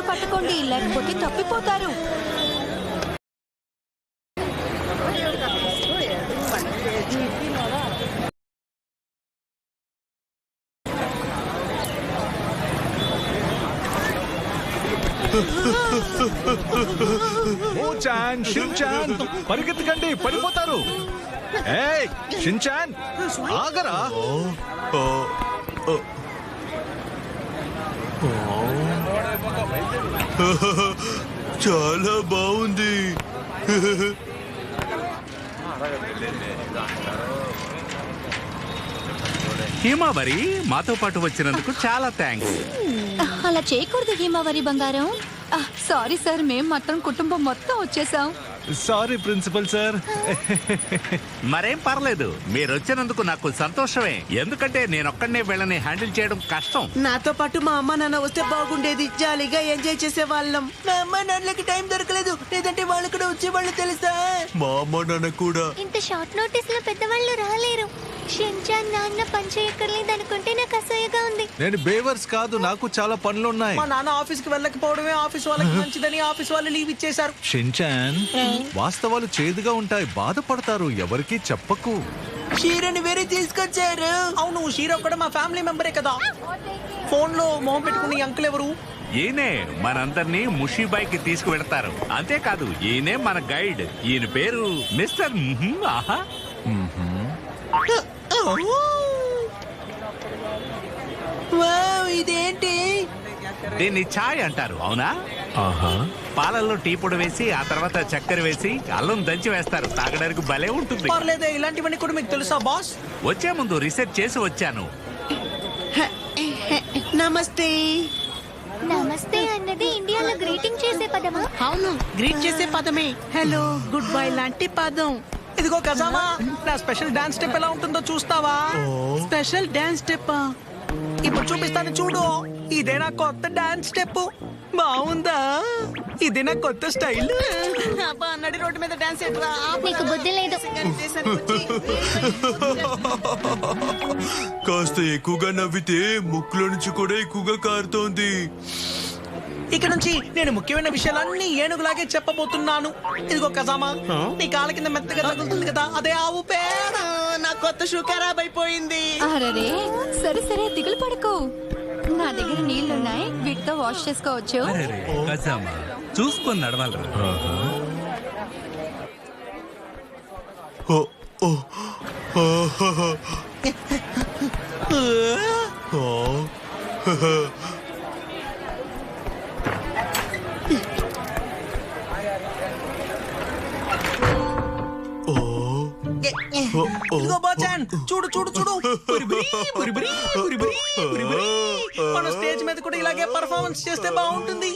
పట్టుకోండి, లేకపోతే తప్పిపోతారు. మోచాన్, షిన్చాన్, పరిగెత్తకండి, పడిపోతారు. ఏయ్ షిన్చాన్, ఆగరా. చాలా బాగుంది. హేమావరి, మాతో పాటు వచ్చినందుకు చాలా థ్యాంక్స్. అలా చేయకూడదు హేమావరి బంగారం. సారీ సార్, మేం మాత్రం కుటుంబం మొత్తం వచ్చేసాం. Sorry principal sir. మరేం పర్లేదు, మీరు వచ్చినందుకు నాకు సంతోషమే. ఎందుకంటే నేనొక్కడనే వీళ్ళని హ్యాండిల్ చేయడం కష్టం. నాతో పాటు మా అమ్మ నాన్న వస్తే బాగుండేది. జాలీగా ఎంజాయ్ చేసే వాళ్ళం. మా అమ్మ నాన్నలకి టైం దొరకలేదు, లేదంటే వాళ్ళు కూడా వచ్చేవాళ్ళు తెలుసా. మా అమ్మ నాన్న కూడా. ఇంత షార్ట్ నోటీస్ లో పెద్దవాళ్ళు రాలేరు. షిన్చాన్ నాన్న పని చేయక్కర్లేదు అనుకుంటే నాకు అసహ్యగా ఉంది. నేను బేవర్స్ కాదు, నాకు చాలా పనులున్నాయి. మా నాన్న ఆఫీస్ కి వెళ్ళకపోవడమే ఆఫీస్ వాళ్ళకి మంచిదని ఆఫీస్ వాళ్ళు లీవ్ ఇచ్చేశారు. షిన్చాన్, వాస్తవాలు చేదుగా ఉంటాయి, బాధపడతారు, ఎవరికి చెప్పకు. షీరని వేరే తీసుకొచ్చారు. అవును, షీర కూడా మా ఫ్యామిలీ మెంబరే కదా. ఫోన్ లో మొహం పెట్టుకుని అంకుల్ ఎవరు? ఈయనే మనందరినీ ముషీబాయికి తీసుకువెళ్తారు. అంతేకాదు, ఈయనే మన గైడ్. ఈయన పేరు మిస్టర్ ఆహా. ఇదేంటి? దీన్ని ఛాయ్ అంటారు, అవునా? పాలల్లో టీ పొడి వేసి ఆ తర్వాత చక్కెర వేసి అల్లం దంచి వేస్తారు. తాగడానికి భలే ఉంటుంది. పర్లేదే, ఇలాంటివన్నీ కూడా మీకు తెలుసా బాస్? వచ్చే ముందు రీసెర్చ్ చేసి వచ్చాను. నమస్తే. నమస్తే అన్నది ఇండియాలో గ్రీటింగ్ చేసే పదమా? అవును, గ్రీట్ చేసే పదమే. హలో, గుడ్ బై లాంటి పదం. ఇదిగో కజామా, నా స్పెషల్ డాన్స్ స్టెప్ ఎలా ఉంటుందో చూస్తావా? స్పెషల్ డాన్స్ స్టెప్ ఇప్పుడు చూపిస్తాను, చూడు. ఇదే నా కొత్త డాన్స్ స్టెప్. బాగుందా? ఇదే నా కొత్త స్టైల్. నడి రోడ్డు మీద డాన్స్ ఎట్రా? నీకు బుద్ధి లేదు. కాస్త ఎక్కువగా నవ్వితే ముక్కులో నుంచి కూడా ఎక్కువగా కారుతోంది. ఇక నుంచి నేను ముఖ్యమైన విషయాలన్నీ ఏనుగులాగే చెప్పబోతున్నాను. ఇదిగో కజామా, నీ కాళ్ళ కింద మెత్తగా తగులుతుంది కదా, అదే ఆవు పేడ. నా కొత్త షూ ఖరాబ్ అయిపోయింది. అరే, సరే సరే, దిగులు పడుకో. నా దగ్గర నీళ్లున్నాయి, వీటితో వాష్ చేసుకోవచ్చు. చూసుకొని నడవాలి. ఇదిగో బాచాన్, చూడు చూడు చూడు. మన స్టేజ్ మీద కూడా ఇలాగే పర్ఫార్మెన్స్ చేస్తే బాగుంటుంది.